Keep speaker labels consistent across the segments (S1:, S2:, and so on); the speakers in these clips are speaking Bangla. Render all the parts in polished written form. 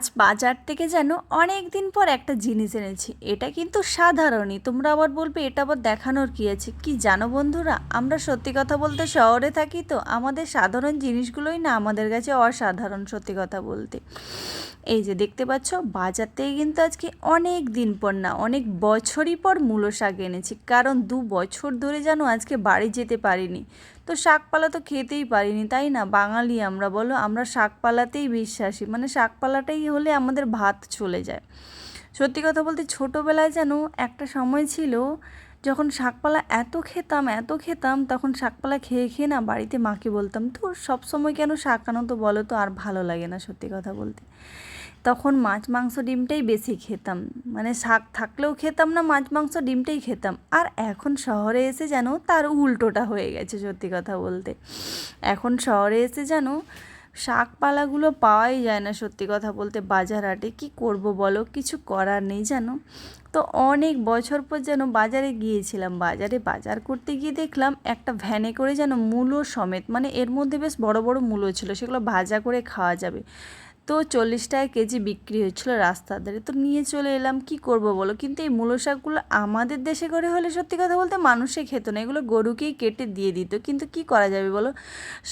S1: আজ বাজার থেকে যেন অনেক দিন পর একটা জিনিস এনেছি। এটা কিন্তু সাধারণই, তোমরা আবার বলবে এটা আবার দেখানোর কি আছে। কি জানো বন্ধুরা, আমরা সত্যি কথা বলতে শহরে থাকি, তো আমাদের সাধারণ জিনিসগুলোই না আমাদের কাছে অসাধারণ, সত্যি কথা বলতে। এই যে দেখতে পাচ্ছ, বাজার থেকে কিন্তু আজকে অনেক দিন পর না, অনেক বছরই পর মূলো শাক এনেছি। কারণ 2 বছর ধরে যেন আজকে বাড়ি যেতে পারিনি, তো শাকপালা তো খেতেই পারিনি, তাই না? বাঙালি আমরা, বলো, আমরা শাকপালাতেই বিশ্বাসী, মানে শাকপালাটাই হলে আমাদের ভাত চলে যায়। সত্যি কথা বলতে ছোটোবেলায় যেন একটা সময় ছিল যখন শাকপালা এত খেতাম এত খেতাম, তখন শাকপালা খেয়ে খেয়ে না বাড়িতে মাকে বলতাম, তো সব সময় কেন শাক আনো, তো বলো তো, আর ভালো লাগে না সত্যি কথা বলতে। তখন মাছ মাংস ডিমটাই বেশি খেতাম, মানে শাক থাকলেও খেতাম না, মাছ মাংস ডিমটাই খেতাম। আর এখন শহরে এসে যেন তার উল্টোটা হয়ে গেছে সত্যি কথা বলতে। এখন শহরে এসে যেন শাকপালাগুলো পাওয়াই যায় না সত্যি কথা বলতে বাজার হাটে। কী করব বলো, কিছু করার নেই জানো। তো অনেক বছর পর যেন বাজারে গিয়েছিলাম, বাজার করতে গিয়ে দেখলাম একটা ভ্যানে করে যেন মূলো সমেত, মানে এর মধ্যে বেশ বড় বড় মূলো ছিল, সেগুলো ভাজা করে খাওয়া যাবে। তো 40 টাকা কেজি বিক্রি হচ্ছিলো রাস্তার ধারে, তো নিয়ে চলে এলাম। কি করব বলো, কিন্তু এই মূলো শাকগুলো আমাদের দেশে করে হলে সত্যি কথা বলতে মানুষে খেত না, এগুলো গরুকেই কেটে দিয়ে দিত। কিন্তু কি করা যাবে বলো,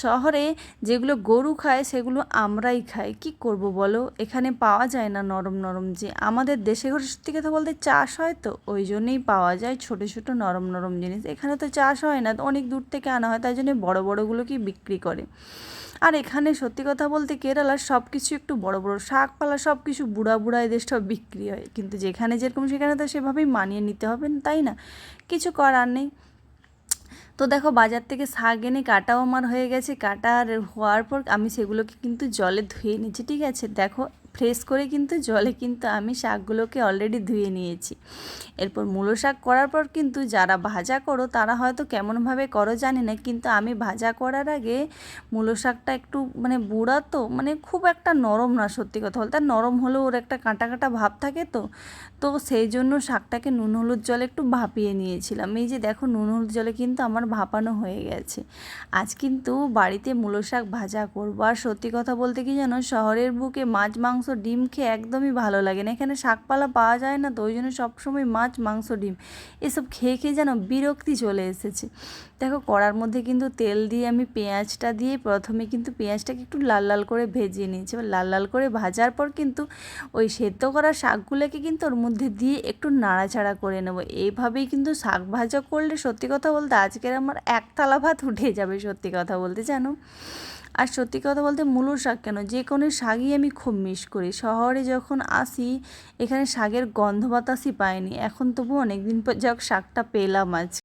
S1: শহরে যেগুলো গরু খায় সেগুলো আমরাই খাই। কি করব বলো, এখানে পাওয়া যায় না নরম নরম, যে আমাদের দেশে ঘরে সত্যি কথা বলতে চাষ হয়, তো ওই জন্যই পাওয়া যায় ছোট ছোট নরম নরম জিনিস। এখানে তো চাষ হয় না, অনেক দূর থেকে আনা হয়, তাই জন্য বড় বড়গুলোকেই বিক্রি করে। আর এখানে সত্যি কথা বলতে কেরালার সব কিছু একটু বড় বড়, শাকপালা সব কিছু বুড়া বুড়া এদের সব বিক্রি হয়, কিন্তু যেখানে যেরকম সেখানে তো সেভাবেই মানিয়ে নিতে হবে, তাই না? কিছু করার নেই। তো দেখো, বাজার থেকে শাক এনে কাটাও আমার হয়ে গেছে, কাটা আর হওয়ার পর আমি সেগুলোকে কিন্তু জলে ধুয়ে নিচ্ছি, ঠিক আছে? দেখো, ফ্রেশ করে কিন্তু জলে কিন্তু আমি শাকগুলোকে অলরেডি ধুয়ে নিয়েছি। এরপর মূলো শাক করার পর কিন্তু যারা ভাজা করো তারা হয়তো কেমনভাবে করো জানি না, কিন্তু আমি ভাজা করার আগে মূলো শাকটা একটু মানে বুড়া, তো মানে খুব একটা নরম না সত্যি কথা বলতে, আর নরম হলেও ওর একটা কাঁটা কাঁটা ভাব থাকে, তো তো সেই জন্য শাকটাকে নুন হলুদ জলে একটু ভাপিয়ে নিয়েছিলাম। এই যে দেখো, নুন হলুদ জলে কিন্তু আমার ভাপানো হয়ে গেছে। আজ কিন্তু বাড়িতে মূলো শাক ভাজা করবো। আর সত্যি কথা বলতে কি জানো, শহরের বুকে মাছ মাংস ডিম খেয়ে একদমই ভালো লাগে না, এখানে শাকপালা পাওয়া যায় না, তো ওই জন্য সবসময় মাছ মাংস ডিম এসব খেয়ে খেয়ে যেন বিরক্তি চলে এসেছে। দেখো, কড়ার মধ্যে কিন্তু তেল দিয়ে আমি পেঁয়াজটা দিয়ে প্রথমে কিন্তু পেঁয়াজটাকে একটু লাল লাল করে ভেজে নিয়েছি। এবার লাল লাল করে ভাজার পর কিন্তু ওই সেদ্ধ করা শাকগুলোকে কিন্তু ওর মধ্যে দিয়ে একটু নাড়াচাড়া করে নেব। এইভাবেই কিন্তু শাক ভাজা করলে সত্যি কথা বলতে আজকের আমার এক থালা ভাত উঠে যাবে সত্যি কথা বলতে, জানো। আর সত্যি কথা বলতে মূলো শাক কেন, যে কোনো শাকই আমি খুব মিস করি। শহরে যখন আসি এখানে শাকের গন্ধ বাতাসই পাইনি, এখন তবু অনেক দিন পর যাক শাকটা পেলাম আজ।